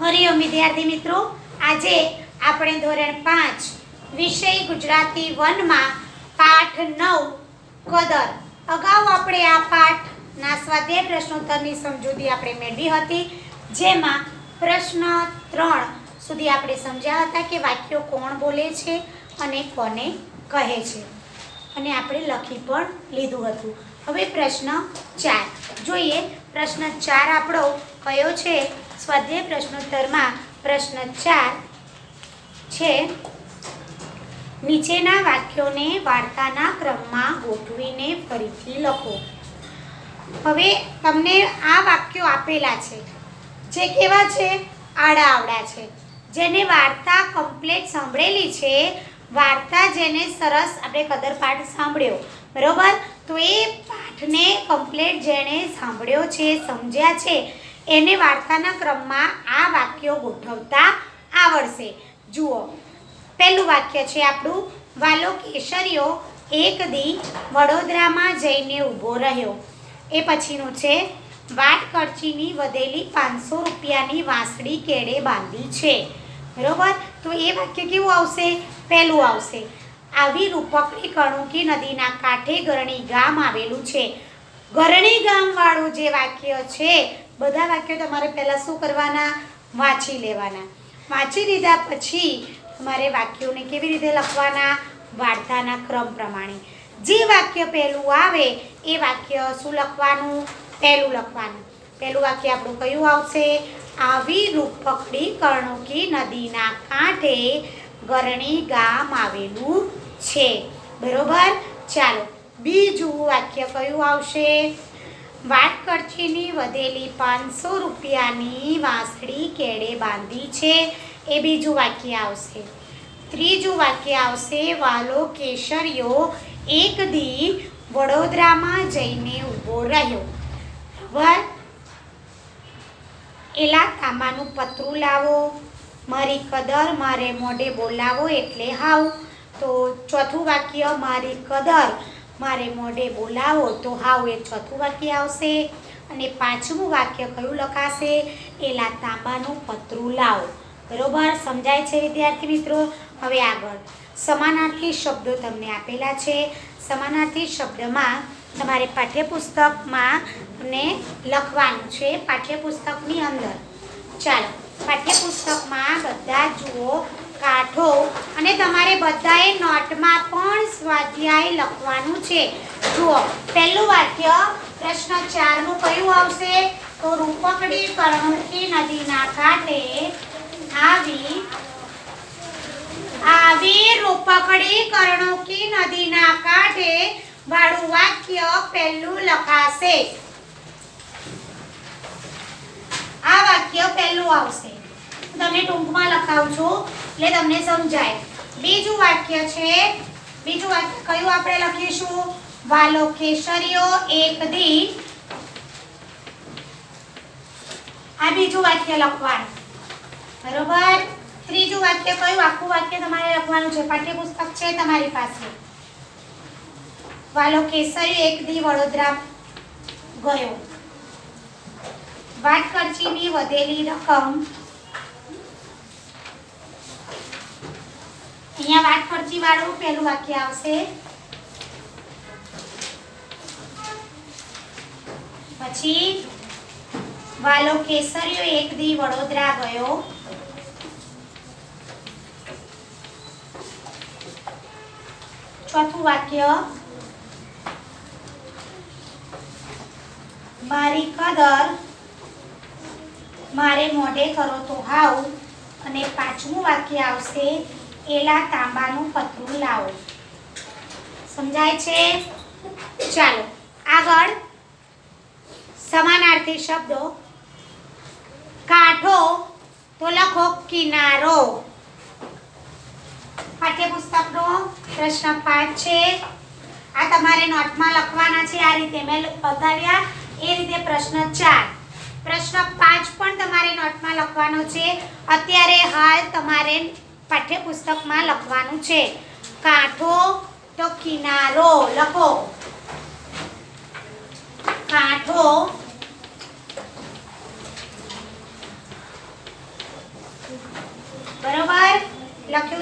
હરિઓમ વિદ્યાર્થી મિત્રો, આજે આપણે ધોરણ 5 વિષય ગુજરાતી 1 માં પાઠ 9 કદર. અગાઉ આપણે આ પાઠના સ્વાધ્યાય પ્રશ્નોત્તરની સમજૂતી આપણે મેળવી હતી, જેમાં પ્રશ્ન 3 સુધી આપણે સમજ્યા હતા કે વાક્યો કોણ બોલે છે અને કોને કહે છે, અને આપણે લખી પણ લીધું હતું. હવે પ્રશ્ન 4 જોઈએ. પ્રશ્ન 4 આપણો કયો છે? સ્વાધ્યાય પ્રશ્નોત્તરમાં પ્રશ્ન 4 છે, નીચેના વાક્યોને વાર્તાના ક્રમમાં ગોઠવીને ફરીથી લખો. હવે તમને આ વાક્યો આપેલા છે, જે કેવા છે? આડાઅવળા છે. જેને વાર્તા કમ્પ્લીટ સાંભળેલી છે, વાર્તા જેને સરસ આપણે કદર પાઠ સાંભળ્યો, બરોબર, તો એ પાઠને કમ્પ્લીટ જેણે સાંભળ્યો છે, સમજ્યા છે, એને વાર્તાના ક્રમમાં આ વાક્યો ગોઠવતા આવડશે. જુઓ, પહેલું વાક્ય છે આપણું, વાલો કેસરિયો એક દી વડોદરામાં જઈને ઊભો રહ્યો. એ પછીનું છે, વાટ કરચીની વધેલી 500 રૂપિયાની વાંસળી કેળે બાંધી છે. બરોબર, તો એ વાક્ય કેવું આવશે? પહેલું આવશે. આવી રૂપકડી કણુકી નદીના કાંઠે ગરણી ગામ આવેલું છે. ગરણી ગામ વાળું જે વાક્ય છે, બધા વાક્યો તમારે પહેલા શું કરવાના? વાંચી લેવાના. વાંચી લીધા પછી તમારે વાક્યોને કેવી રીતે લખવાના? વાર્તાના ક્રમ પ્રમાણે. જે વાક્ય પહેલું આવે એ વાક્ય શું લખવાનું? પહેલું લખવાનું. પહેલું વાક્ય આપણું કયું આવશે? આવી રૂપકડી કર્ણુકી નદીના કાંઠે ગરણી ગામ આવેલું છે. બરોબર, ચાલો બીજું વાક્ય કયું આવશે? વાટ કરચીની વધેલી 500 રૂપિયાની વાંસળી કેળે બાંધી છે. એ બીજું વાક્ય આવશે. ત્રીજું વાક્ય આવશે, વાલો કેસરિયો એક દી વડોદરામાં જઈને ઊભો રહ્યો. બરાબર, એલા તાંબાનું પતરું લાવો, મારી કદર મારે મોઢે બોલાવો એટલે હાવ. તો ચોથું વાક્ય, મારી કદર મારે મોઢે બોલાવો તો હાવ, એ ચોથું વાક્ય આવશે. અને પાંચમું વાક્ય કયું લખાશે? એલા તાંબાનું પતરું લાવો. બરોબર, સમજાય છે વિદ્યાર્થી મિત્રો? હવે આગળ સમાનાર્થી શબ્દો તમને આપેલા છે. સમાનાર્થી શબ્દમાં તમારે પાઠ્યપુસ્તકમાં તમને લખવાનું છે, પાઠ્યપુસ્તકની અંદર. ચાલો, પાઠ્યપુસ્તકમાં બધા જુઓ, કાઢો, અને તમારે બધાએ નોટમાં પણ સ્વાધ્યાય લખવાનું છે. જુઓ, પહેલું વાક્ય પ્રશ્ન 4 નું કયું આવશે? તો રૂપકડી કર્ણુકી નદીના કાંઠે આવી રૂપકડી કર્ણુકી નદીના કાંઠે વાળું વાક્ય પહેલું લખાશે. આ વાક્ય પહેલું આવશે. તમને ટૂંકમાં લખાવું છું એટલે તમને સમજાય. બીજું વાક્ય છે, બીજું વાક્ય કયું આપણે લખીશું? વાલો કેસરિયો એક દી. આ બીજું વાક્ય લખવાનું. બરોબર, ત્રીજું વાક્ય કયું? આખું વાક્ય તમારે લખવાનું છે, પાઠ્યપુસ્તક છે તમારી પાસે. વાલો કેસરિયો એક દી વડોદરા ગયો. વાટ કરચીની વધેલી રકમ, અહીંયા વાટ કરચી વાળું પહેલું વાક્ય આવશે. પછી વાલો કેસરિયો એક દી વડોદરા ગયો. ચોથું વાક્ય, મારી કદર મારે મોઢે કરો તો હાવ. અને પાંચમું વાક્ય આવશે, એલા તાંબાનું પતરું લાવો. સમજાય છે? ચાલો આગળ સમાનાર્થી શબ્દો. કાંઠો તો લખો કિનારો. પાઠ્યપુસ્તકનો પ્રશ્ન 5 છે. આ તમારે નોટમાં લખવાના છે. આ રીતે મેં બતાવ્યા એ રીતે પ્રશ્ન 4. પ્રશ્ન 5 પણ તમારે નોટમાં લખવાનો છે. અત્યારે હાલ તમારે પાઠ્યપુસ્તકમાં લખવાનું છે. કાંઠો તો કિનારો લખો. કાંઠો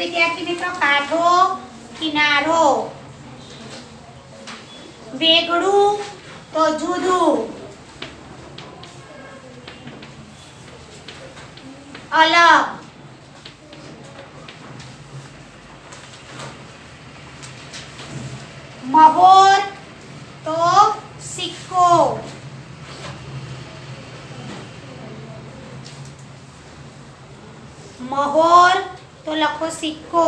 વિદ્યાર્થી મિત્રો કાંઠો કિનારો વેગળું તો જુદું અલગ મહોર તો સિક્કો મહોર તો લખો સિક્કો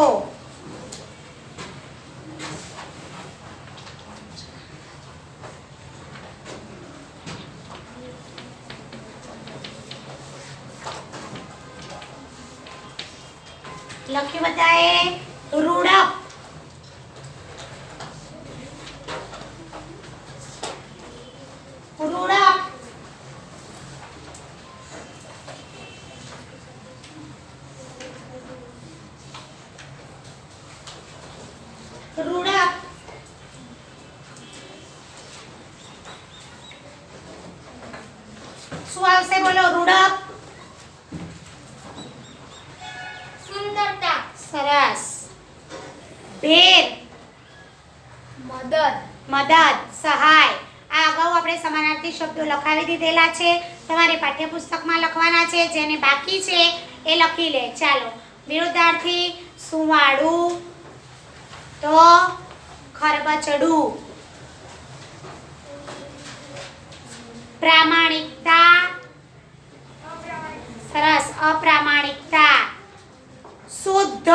લખ્યું બધાએ રૂડપ રૂડપ રૂડપ શું આવશે બોલો રૂડપ સુંદરતા સરસ ભેર મદદ મદદ સહાય આ અગાઉ આપણે સમાનાર્થી શબ્દો લખાવી દીધેલા છે તમારે પાઠ્યપુસ્તકમાં લખવાના છે જેને બાકી છે એ લખી લે ચાલો વિરુદ્ધાર્થી સુવાળું તો ખરબચડું પ્રામાણિકતા સરસ અપ્રામાણિકતા શુદ્ધ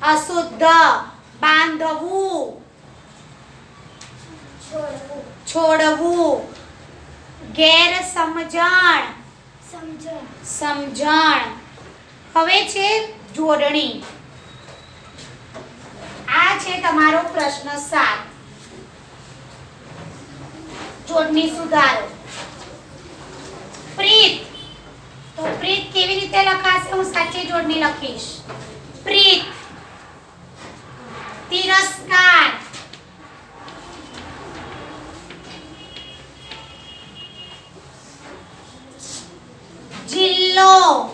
અશુદ્ધ બાંધવું છોડવું ગેરસમજણ સમજણ હવે છે જોડણી આ છે તમારો પ્રશ્ન 7 જોડણી સુધારો પ્રીત તો પ્રીત કેવી રીતે લખાશે હું સાચી જોડણી લખીશ પ્રીત તિરસ્કાર જિલ્લો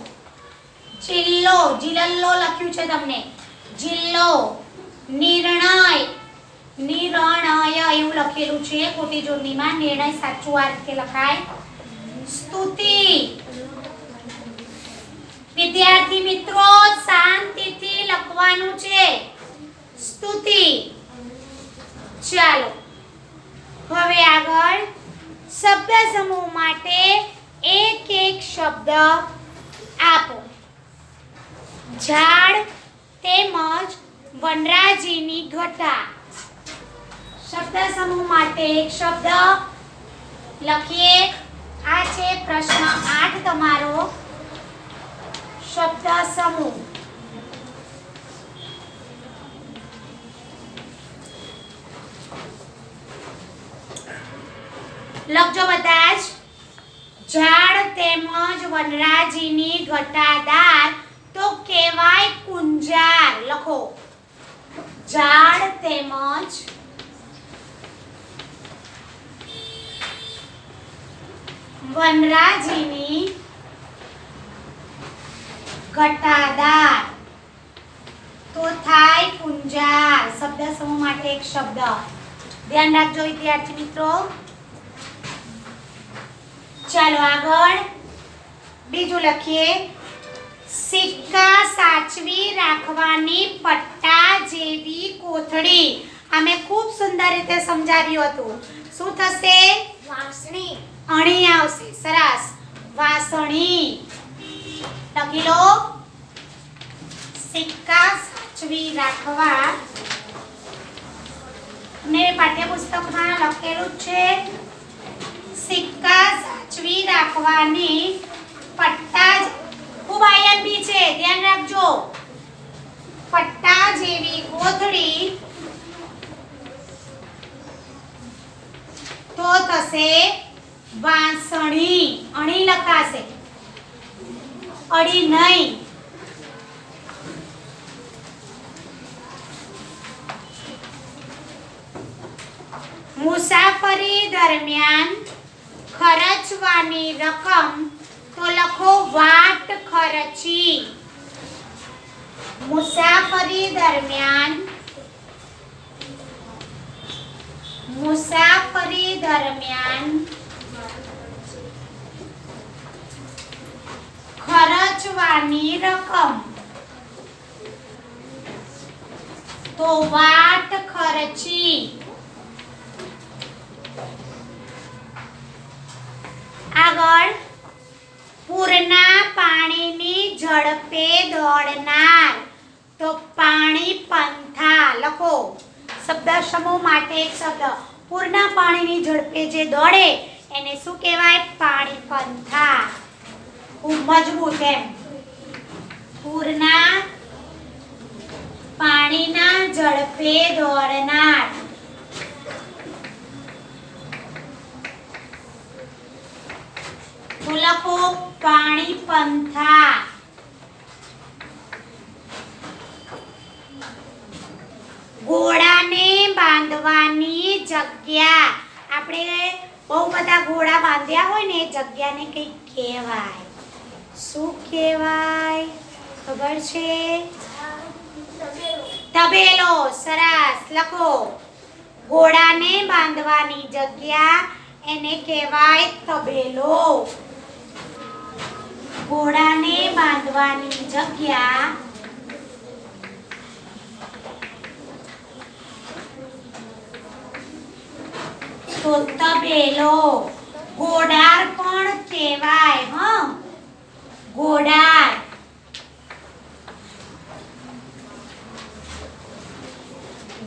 જિલ્લો જિલ્લો લખ્યું છે તમને જિલ્લો નિર્ણય નિર્ણય એવું લખેલું છે ખોટી જોડણીમાં નિર્ણય સાચું આ રીતે લખાય સ્તુતિ વિદ્યાર્થી મિત્રો શાંતિથી લખવાનું છે સ્તુતિ ચાલો હવે આગળ શબ્દ સમૂહ માટે એક એક શબ્દ આપો ઝાડ તેમજ વનરાજીની ઘટા શબ્દ સમૂહ માટે એક શબ્દ લખીએ આ છે પ્રશ્ન 8 તમારો શબ્દ સમૂહ લખજો બધા જ ઝાડ તેમજ વનરાજીની ઘટાદાર તો કહેવાય કુંજાર લખો ઝાડ તેમજ વનરાજીની ઘટાદાર તો થાય કુંજાર શબ્દ સમૂહ માટે એક શબ્દ ધ્યાન રાખજો વિદ્યાર્થી મિત્રો ચાલો આગળ બીજું લખીએ સિક્કા સાચવી રાખવાની પટ્ટા જેવી કોથળી અમે ખૂબ સુંદર રીતે સમજાવ્યું હતું શું થશે વાંસળી અણી આવશે સરસ વાસણી લખી લો સિક્કા સાચવી રાખવા ને પાઠ્યપુસ્તકમાં લખેલું છે સિક્કા સાચવી રાખવાની પટ્ટા ખૂબ આઈએમપી છે ધ્યાન રાખજો પટ્ટા જેવી કોથળી તો થશે વાંસણી અણી લખાશે અડી નહીં મુસાફરી દરમિયાન ખર્ચવાની રકમ તો લખો વાટ ખર્ચી. મુસાફરી દરમિયાન ખર્ચવાની રકમ. તો વાટ ખર્ચી. આગળ પૂરના પાણીની ઝડપે દોડનાર. તો પાણી પંથા. લખો શબ્દ સમૂહ માટે એક શબ્દ. પૂરના પાણીની ઝડપે જે દોડે એને શું કહેવાય? પાણી પંથા. ખૂબ મજબૂત એમ. પૂરના પાણીના ઝડપે દોડનાર. તો લખો પાણી પંથા. ઘોડાને બાંધવાની જગ્યા. આપણે બહુ બધા ઘોડા બાંધ્યા હોય ને એ જગ્યાને કંઈક કહેવાય. શું કહેવાય? ખબર છે? તબેલો. સરસ. લખો ઘોડાને બાંધવાની જગ્યા એને કહેવાય તબેલો. ઘોડાને બાંધવાની જગ્યા તો તબેલો. ઘોડાર પણ કહેવાય. ઘોડાર.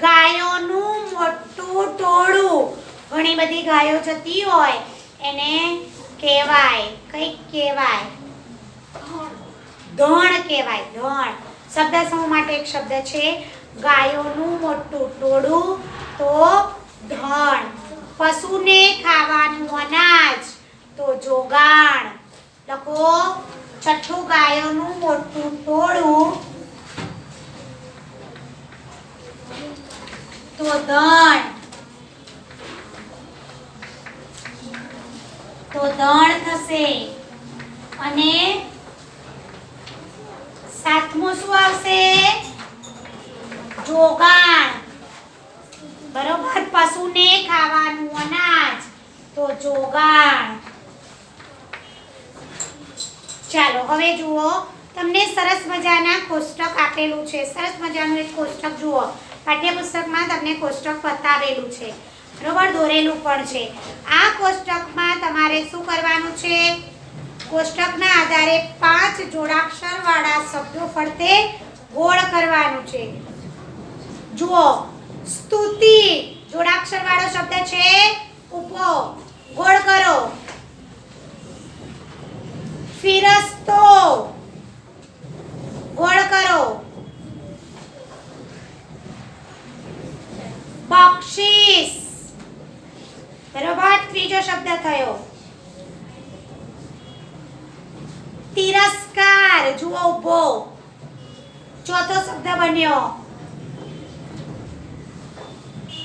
ગાયોનું મોટું ટોળું. ઘણી બધી ગાયો જતી હોય એને કહેવાય. કઈક કહેવાય. ધણ કહેવાય. ધણ. શબ્દ સમૂહ માટે એક શબ્દ છે. ગાયોનું મોટું ટોળું તો ધણ. પશુને ખાવાનું અનાજ તો જોગાણ. લખો છઠ્ઠું ગાયોનું મોટું ટોળું તો ધણ. તો ધણ થશે. અને સાતમું શું આવશે? જોગાણ. બરોબર. પશુને ખાવાનું અનાજ તો જોગાણ. ચાલો હવે જુઓ, તમને સરસ મજાના કોષ્ટક આપેલું છે. સરસ મજાનું એક કોષ્ટક જુઓ. પાઠ્યપુસ્તકમાં તમને કોષ્ટક બતાવેલું છે. બરોબર. દોરેલું પણ છે. આ કોષ્ટકમાં તમારે શું કરવાનું છે? કોષ્ટકના આધારે 5 જોડાક્ષર વાળા શબ્દો ફરતે ગોળ કરવાનું છે. જુઓ, સ્તુતિ જોડાક્ષર વાળો શબ્દ છે. ઉપો ગોળ કરો. ફિરસ્તો ગોળ કરો. બક્ષિસ. બરોબર. ત્રીજો શબ્દ થયો તિરસ્કાર. જુઓ ઉભો. ચોથો શબ્દ બન્યો.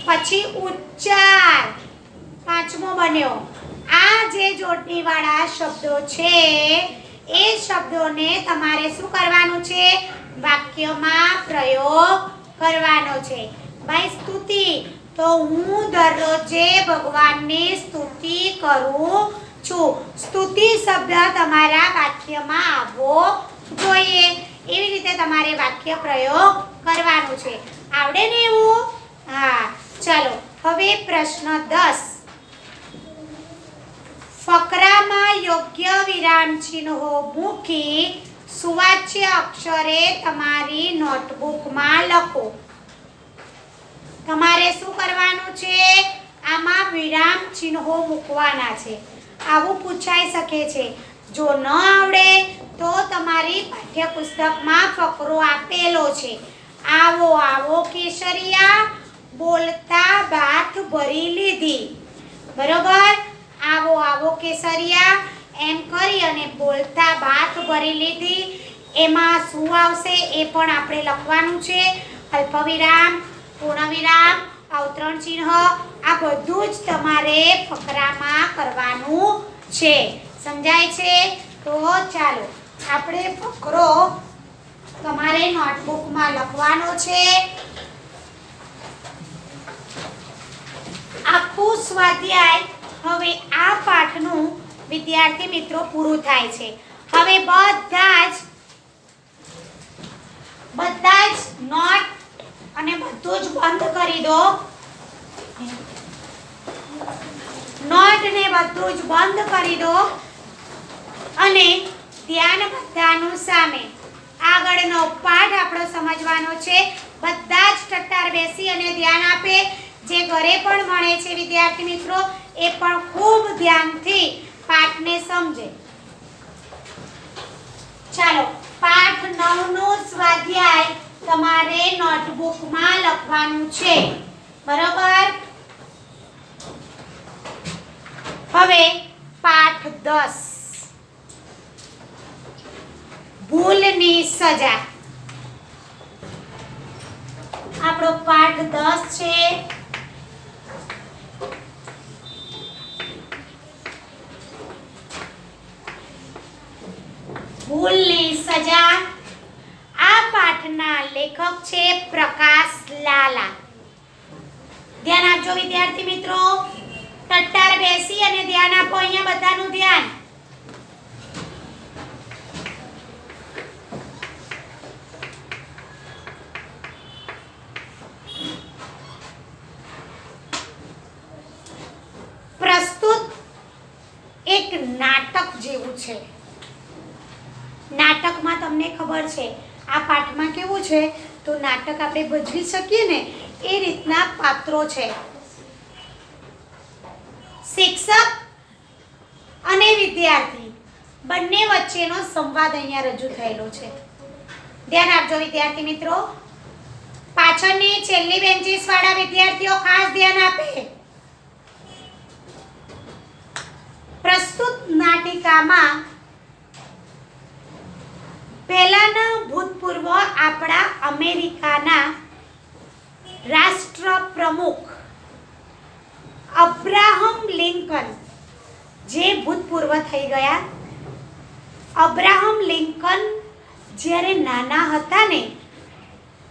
પછી ઉચ્ચાર. પાંચમો બન્યો. આ જે જોડણી વાળા શબ્દો છે એ શબ્દોને તમારે શું કરવાનું છે? વાક્યમાં પ્રયોગ કરવાનો છે. ભાઈ સ્તુતિ તો હું દરરોજે ભગવાનની સ્તુતિ કરું છું. સ્તુતિ શબ્દ તમારા વાક્યમાં આવવો જોઈએ. એવી રીતે તમારે વાક્ય પ્રયોગ કરવાનું છે. આવડે ને એવું? હા. ચાલો હવે પ્રશ્ન 10. ફકરામાં યોગ્ય વિરામ ચિહ્નો મૂકી સુવાચ્ય અક્ષરે તમારી નોટબુકમાં લખો. તમારે શું કરવાનું છે? આમાં વિરામ ચિહ્નો મૂકવાના છે. આવું પૂછાઈ શકે છે. જો ન આવડે તો તમારી પાઠ્યપુસ્તકમાં ફકરો આપેલો છે. આવો આવો કેસરિયા બોલતા ભાત ભરી લીધી. બરોબર. આવો આવો કેસરિયા એમ કરી અને બોલતા ભાત ભરી લીધી. એમાં શું આવશે એ પણ આપણે લખવાનું છે. અલ્પવિરામ, પૂર્ણવિરામ, અવતરણ ચિહ્ન આ બધું જ તમારે ફકરામાં કરવાનું છે. સમજાય છે? તો ચાલો આપણે ફકરો તમારે નોટબુકમાં લખવાનો છે. આખું સ્વાધ્યાય હવે આ પાઠનું વિદ્યાર્થી મિત્રો પૂરું થાય છે. હવે બધા જ નોટ અને બધું જ બંધ કરી દો. નોટ ને બધું જ બંધ કરી દો અને ધ્યાન બધાનું સામે. આગળનો પાઠ આપણો સમજવાનો છે. બધા જ ટટ્ટાર બેસી અને ધ્યાન આપે. જે ઘરે પણ ભણે છે વિદ્યાર્થી મિત્રો એ પણ ખૂબ ધ્યાનથી પાઠને સમજે. ચાલો પાઠ 9 નું સ્વાધ્યાય તમારે નોટબુકમાં લખવાનું છે. બરોબર. હવે પાઠ 10 ભૂલની સજા. આપણો પાઠ 10 છે. ભૂલની સજા. આ પાઠના લેખક છે પ્રકાશ લાલા. ધ્યાન આપજો વિદ્યાર્થી મિત્રો. ટટ્ટાર બેસી અને ધ્યાન આપો. અહીંયા બધાનું ધ્યાન. પ્રસ્તુત એક નાટક જેવું છે. નાટકમાં તમને ખબર છે આ પાઠમાં કેવું છે તો નાટક આપણે ભજવી શકીએ ને એ રીતના પાત્રો છે. શિક્ષક અને વિદ્યાર્થી બંને વચ્ચેનો સંવાદ અહીંયા રજૂ થયેલો છે. ધ્યાન આપજો વિદ્યાર્થી મિત્રો. પાછળની છેલ્લી બેન્ચીસ વાળા વિદ્યાર્થીઓ ખાસ ધ્યાન આપે. પ્રસ્તુત નાટિકામાં પહેલાના ભૂતપૂર્વ આપણા અમેરિકાના રાષ્ટ્રપ્રમુખ અબ્રાહમ લિંકન જે ભૂતપૂર્વ થઈ ગયા. અબ્રાહમ લિંકન જ્યારે નાના હતા ને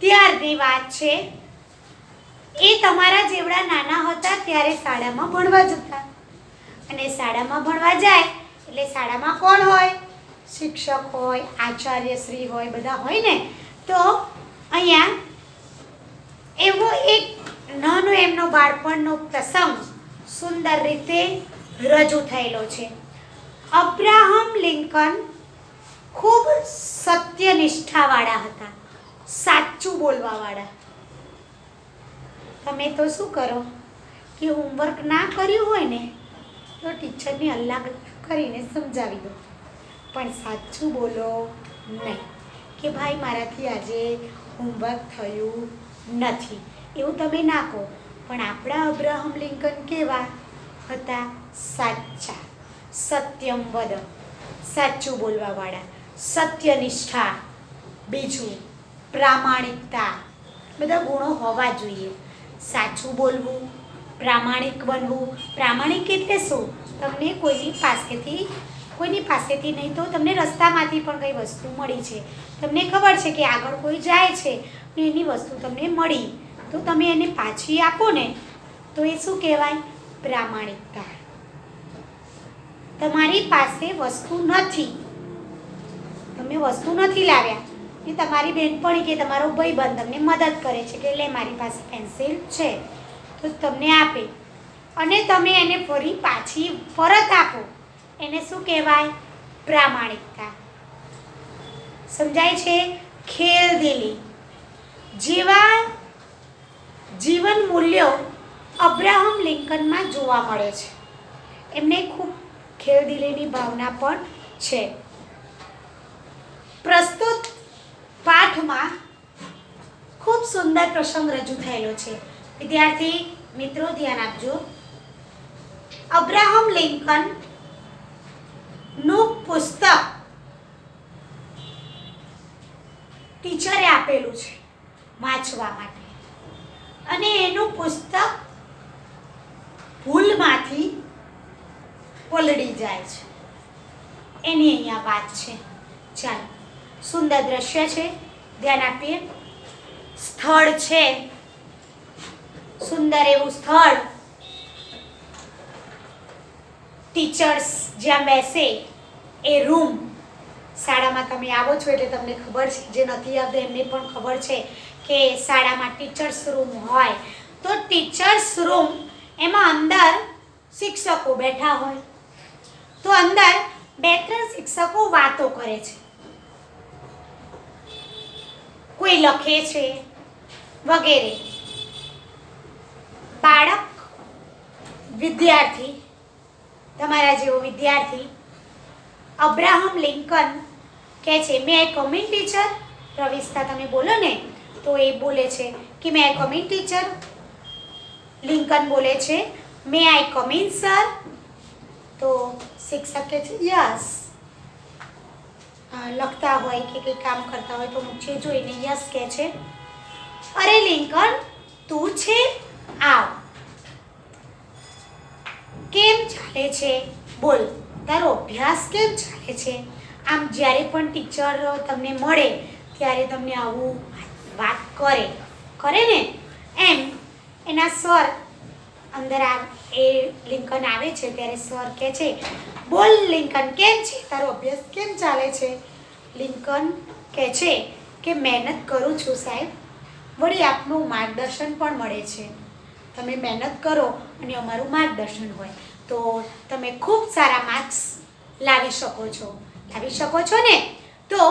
ત્યારની વાત છે. એ તમારા જેવડા નાના હતા ત્યારે શાળામાં ભણવા જતા અને શાળામાં ભણવા જાય એટલે શાળામાં કોણ હોય? શિક્ષક હોય, આચાર્યશ્રી હોય, બધા હોય ને. તો અહીંયા એવો એક નાનો એમનો બાળપણનો પ્રસંગ સુંદર રીતે રજૂ થયેલો છે. અબ્રાહમ લિંકન ખૂબ સત્યનિષ્ઠાવાળા હતા, સાચું બોલવાવાળા. તમે તો શું કરો કે હોમવર્ક ના કર્યું હોય ને તો ટીચરની હલ્લા કરીને સમજાવી દો, પણ સાચું બોલો નહીં કે ભાઈ મારાથી આજે હોમવર્ક થયું નથી, એવું તમે ના કહો. પણ આપણા અબ્રાહમ લિંકન કેવા હતા? સાચા, સત્યમ વદ, સાચું બોલવાવાળા, સત્યનિષ્ઠા, બીજું પ્રામાણિકતા. બધા ગુણો હોવા જોઈએ. સાચું બોલવું, પ્રામાણિક બનવું. પ્રામાણિક એટલે શું? તમને કોઈની પાસેથી નહીં તો તમને રસ્તામાંથી પણ કઈ વસ્તુ મળી છે, તમને ખબર છે કે આગળ કોઈ જાય છે ને એની વસ્તુ તમને મળી તો તમે એને પાછી આપો ને તો એ શું કહેવાય? પ્રામાણિકતા. તમારી પાસે વસ્તુ નથી, તમે વસ્તુ નથી લાવ્યા ને તમારી બહેનપણી કે તમારો ભાઈબંધ તમને મદદ કરે છે કે લે મારી પાસે પેન્સિલ છે તો તમને આપે અને તમે એને ફરી પાછી પરત આપો, એને શું કહેવાય? પ્રામાણિકતા. સમજાય છે? ખેલદિલી જેવા જીવન મૂલ્યો અબ્રાહમ લિંકનમાં જોવા મળે છે. એમને ખૂબ ખેલદિલીની ભાવના પણ છે. પ્રસ્તુત પાઠમાં ખૂબ સુંદર પ્રસંગ રજૂ થયેલો છે. વિદ્યાર્થી મિત્રો ધ્યાન આપજો. અબ્રાહમ લિંકન નું પુસ્તક ટીચરે આપેલું છે વાંચવા માટે અને એનું પુસ્તક ભૂલમાંથી પલળી જાય છે. એની અહીંયા વાત છે. ચાલો, સુંદર દ્રશ્ય છે, ધ્યાન આપીએ. સ્થળ છે, સુંદર એવું સ્થળ. ટીચર્સ જ્યાં બેસે એ રૂમ. શાળામાં તમે આવો છો એટલે તમને ખબર છે, જે નથી આવતું એમને પણ ખબર છે કે શાળામાં ટીચર્સ રૂમ હોય. તો ટીચર્સ રૂમ એમાં અંદર શિક્ષકો બેઠા હોય. તો અંદર 2-3 શિક્ષકો વાતો કરે છે, કોઈ લખે છે વગેરે. બાળક, વિદ્યાર્થી, તમારા જેવો વિદ્યાર્થી અબ્રાહમ લિંકન કહે છે, મે આઈ કમ ઇન ટીચર. પ્રવેશતા તમે બોલો ને તો એ બોલે છે કે મે આઈ કમ ઇન ટીચર. લિંકન બોલે છે મે આઈ કમ ઇન સર. તો શિક્ષક કહે છે યસ. લખતા હોય કે કંઈ કામ કરતા હોય તો નીચે જોઈને યસ કહે છે. અરે લિંકન, તું છે, આવ. કેમ ચાલે છે? બોલ, તારો અભ્યાસ કેમ ચાલે છે? આમ જ્યારે પણ ટીચર તમને મળે ત્યારે તમને આવું વાત કરે ને, એમ એના સર અંદર એ લિંકન આવે છે ત્યારે સર કહે છે, બોલ લિંકન, કેમ છે, તારો અભ્યાસ કેમ ચાલે છે? લિંકન કહે છે કે મહેનત કરું છું સાહેબ, વળી આપનું માર્ગદર્શન પણ મળે છે. તમે મહેનત કરો અને અમારું માર્ગદર્શન હોય તો તમે ખૂબ સારા માર્ક્સ લાવી શકો છો ને. તો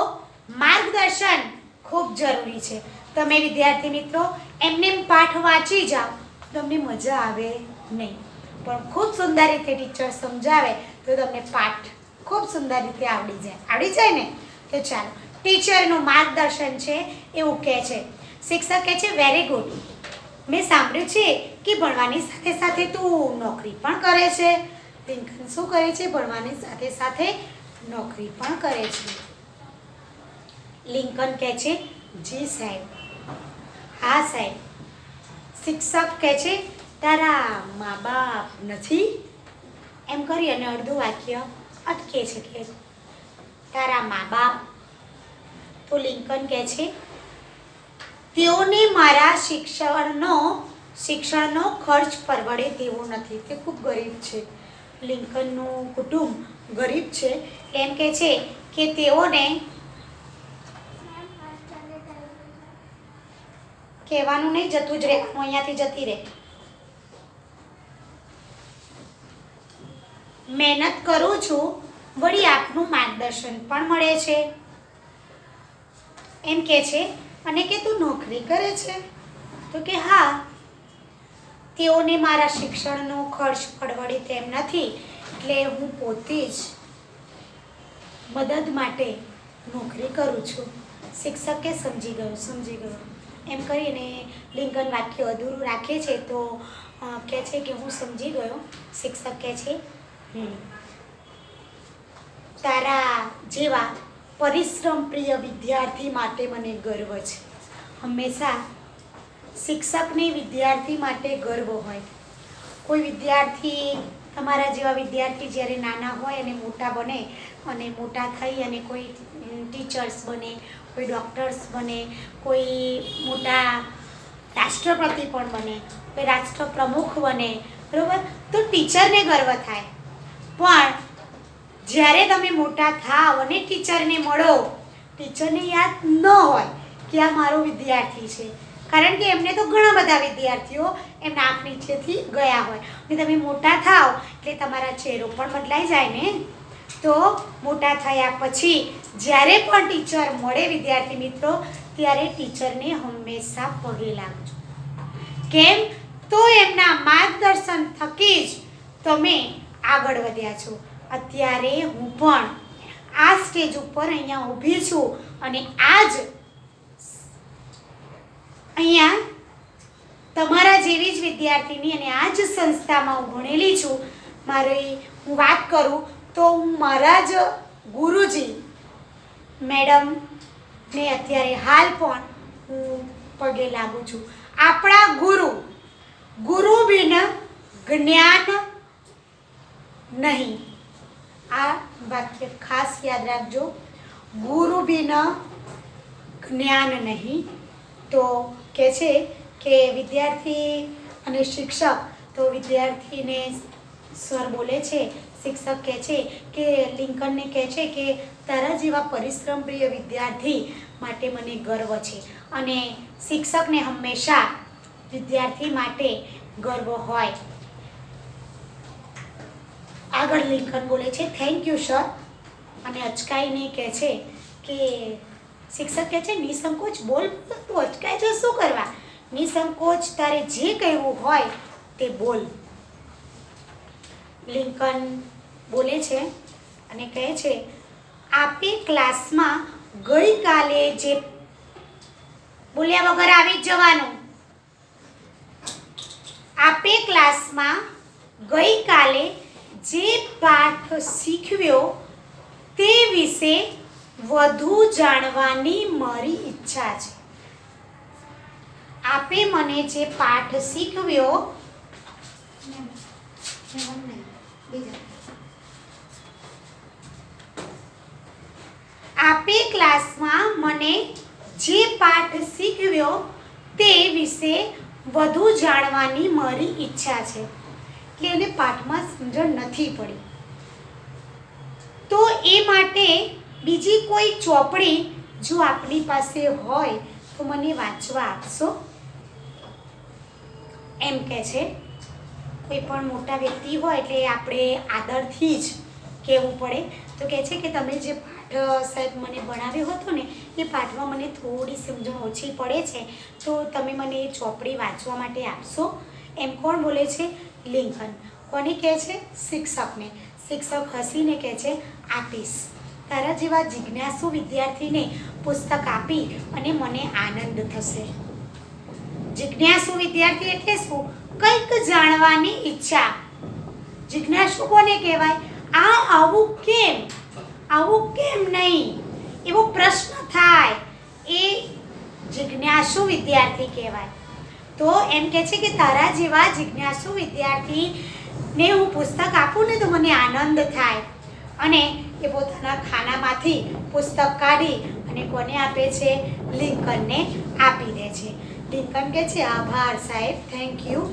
માર્ગદર્શન ખૂબ જરૂરી છે. તમે વિદ્યાર્થી મિત્રો એમને પાઠ વાંચી જાઓ તમને મજા આવે નહીં, પણ ખૂબ સુંદર રીતે ટીચર સમજાવે તો તમને પાઠ ખૂબ સુંદર રીતે આવડી જાય ને. તો ચાલો, ટીચરનું માર્ગદર્શન છે એવું કહે છે. શિક્ષક કહે છે વેરી ગુડ, મેં સાંભળ્યું છે કે ભણવાની સાથે સાથે તું નોકરી પણ કરે છે. લિંકન શું કરે છે? ભણવાની સાથે સાથે નોકરી પણ કરે છે. લિંકન કહે છે જી સાહેબ, હા સાહેબ. શિક્ષક કહે છે તારા મા બાપ નથી? એમ કરી અને અડધું વાક્ય અટકે છે કે તારા મા બાપ. તો લિંકન કહે છે તેઓને મારા શિક્ષણનો ખર્ચ પરવડે તેવો નથી, તે ખૂબ ગરીબ છે. લિંકનનું કુટુંબ ગરીબ છે. એમ કહે છે કે તેઓને કહેવાનું નહીં, જતું જ રહેવાનું, અહીંયાથી જતી રહે. મહેનત કરું છું, વળી આપનું માર્ગદર્શન પણ મળે છે. એમ કહે છે અને કે તું નોકરી કરે છે? તો કે હા, તેઓને મારા શિક્ષણનો ખર્ચ પરવડે તેમ નથી એટલે હું પોતે જ મદદ માટે નોકરી કરું છું. શિક્ષકે સમજી ગયો એમ કરીને લિંકન વાક્ય અધૂરું રાખે છે. તો કહે છે કે હું સમજી ગયો. શિક્ષક કહે છે તારા જેવા પરિશ્રમ પ્રિય વિદ્યાર્થી માટે મને ગર્વ છે. હંમેશા શિક્ષકને વિદ્યાર્થી માટે ગર્વ હોય. કોઈ વિદ્યાર્થી, તમારા જેવા વિદ્યાર્થી જ્યારે નાના હોય અને મોટા બને અને મોટા થઈ અને કોઈ ટીચર્સ બને, કોઈ ડૉક્ટર્સ બને, કોઈ મોટા રાષ્ટ્રપતિ પણ બને, કોઈ રાષ્ટ્રપ્રમુખ બને, બરાબર, તો ટીચરને ગર્વ થાય. પણ જ્યારે તમે મોટા થાવ અને ટીચરને મળો, ટીચરને યાદ ન હોય કે આ મારો વિદ્યાર્થી છે, કારણ કે એમને તો ઘણા બધા વિદ્યાર્થીઓ એમના આંખ નીચેથી ગયા હોય. અને તમે મોટા થાવ એટલે તમારા ચહેરો પણ બદલાઈ જાય ને. તો મોટા થયા પછી જ્યારે પણ ટીચર મળે વિદ્યાર્થી મિત્રો, ત્યારે ટીચરને હંમેશા પગે લાગજો. કેમ? તો એમના માર્ગદર્શન થકી જ તમે આગળ વધ્યા છો. અત્યારે હું પણ આ સ્ટેજ ઉપર અહીંયા ઊભી છું અને આજ અહીંયા તમારા જેવી જ વિદ્યાર્થીની અને આ જ સંસ્થામાં હું ભણેલી છું. હું વાત કરું તો હું મારા જ ગુરુજી મેડમને અત્યારે હાલ પણ હું પગે લાગુ છું. આપણા ગુરુ બિન જ્ઞાન નહીં. આ વાક્ય ખાસ યાદ રાખજો. ગુરુ બિના જ્ઞાન નહીં. તો કહે છે કે વિદ્યાર્થી અને શિક્ષક, તો વિદ્યાર્થીને સર બોલે છે, શિક્ષક કહે છે કે લિંકનને કહે છે કે તારા જેવા પરિશ્રમપ્રિય વિદ્યાર્થી માટે મને ગર્વ છે. અને શિક્ષકને હંમેશા વિદ્યાર્થી માટે ગર્વ હોય. આગળ લિંકન બોલે છે થેન્ક યુ સર, અને અચકાઈને કહે છે કે શિક્ષક કહે છે નિસંકોચ બોલ, તું અચકાય છે શું કરવા, નિસંકોચ તારે જે કહેવું હોય તે બોલ. લિંકન બોલે છે અને કહે છે આપે ક્લાસમાં ગઈકાલે જે બોલ્યા વગર આવી જ જવાનું. આપે ક્લાસમાં ગઈકાલે જે પાઠ શીખવ્યો તે વિશે વધુ જાણવાની મારી ઈચ્છા છે. આપે મને જે પાઠ શીખવ્યો આપે ક્લાસમાં મને જે પાઠ શીખવ્યો તે વિશે વધુ જાણવાની મારી ઈચ્છા છે. એટલે એને પાઠમાં સમજણ નથી પડી, તો એ માટે બીજી કોઈ ચોપડી જો આપણી પાસે હોય તો મને વાંચવા આપશો, એમ કહે છે. કોઈ પણ મોટા વ્યક્તિ હોય એટલે આપણે આદરથી જ કહેવું પડે. તો કહે છે કે તમે જે પાઠ સાહેબ મને ભણાવ્યો હતો ને એ પાઠમાં મને થોડી સમજણ ઓછી પડે છે, તો તમે મને એ ચોપડી વાંચવા માટે આપશો, એમ કોણ બોલે છે? લિંકન. કોને કહે છે? શિક્ષકને. શિક્ષક હસીને કહે છે આપીશ. તારા જેવા જિજ્ઞાસુ વિદ્યાર્થીને પુસ્તક આપી અને મને આનંદ થશે. જિજ્ઞાસુ વિદ્યાર્થી એટલે શું? કંઈક જાણવાની ઈચ્છા. જિજ્ઞાસુ કોને કહેવાય? આ આવું કેમ, આવું કેમ નહીં, એવો પ્રશ્ન થાય એ જિજ્ઞાસુ વિદ્યાર્થી કહેવાય. તો એમ કહે છે કે તારા જેવા જિજ્ઞાસુ વિદ્યાર્થીને હું પુસ્તક આપું ને તો મને આનંદ થાય. અને એ પોતાના ખાનામાંથી પુસ્તક કાઢી અને કોને આપે છે? લિંકનને આપી દે છે. લિંકન કહે છે આભાર સાહેબ, થેન્ક યુ.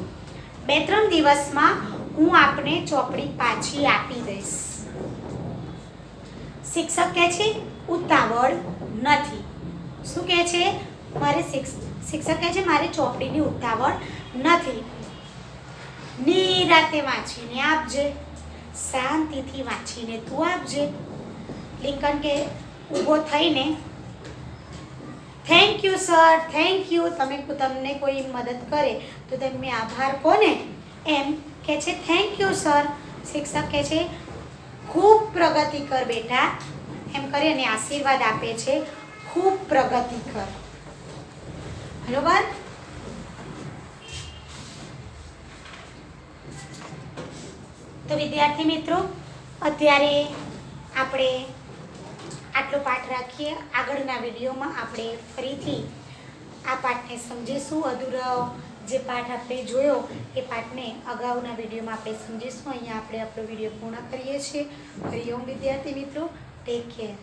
2-3 દિવસમાં હું આપને ચોપડી પાછી આપી દઈશ. શિક્ષક કહે છે ઉતાવળ નથી. શું કહે છે? મારે શિક્ષક કહે છે મારે ચોપડીની ઉતાવળ નથી. નિરાતે વાંચીને આપજે, શાંતિથી વાંચીને તું આપજે. લિંકન કે ઊભો થઈને thank you sir, thank you. તમને કોઈ મદદ કરે તો તમે આભાર કોને, એમ કહે છે થેન્ક યુ સર. શિક્ષક કહે છે ખૂબ પ્રગતિ કર બેટા, એમ કરી અને આશીર્વાદ આપે છે ખૂબ પ્રગતિ કર. બરોબર? તો વિદ્યાર્થી મિત્રો, અત્યારે આપણે આટલો પાઠ રાખીએ. આગળના વિડીયોમાં આપણે ફરીથી આ પાઠને સમજીશું. અધૂરો જે પાઠ આપણે જોયો એ પાઠને અગાઉના વિડીયોમાં આપણે સમજીશું. અહીંયા આપણે આપણો વિડીયો પૂર્ણ કરીએ છીએ. હરિઓમ વિદ્યાર્થી મિત્રો, ટેક કેર.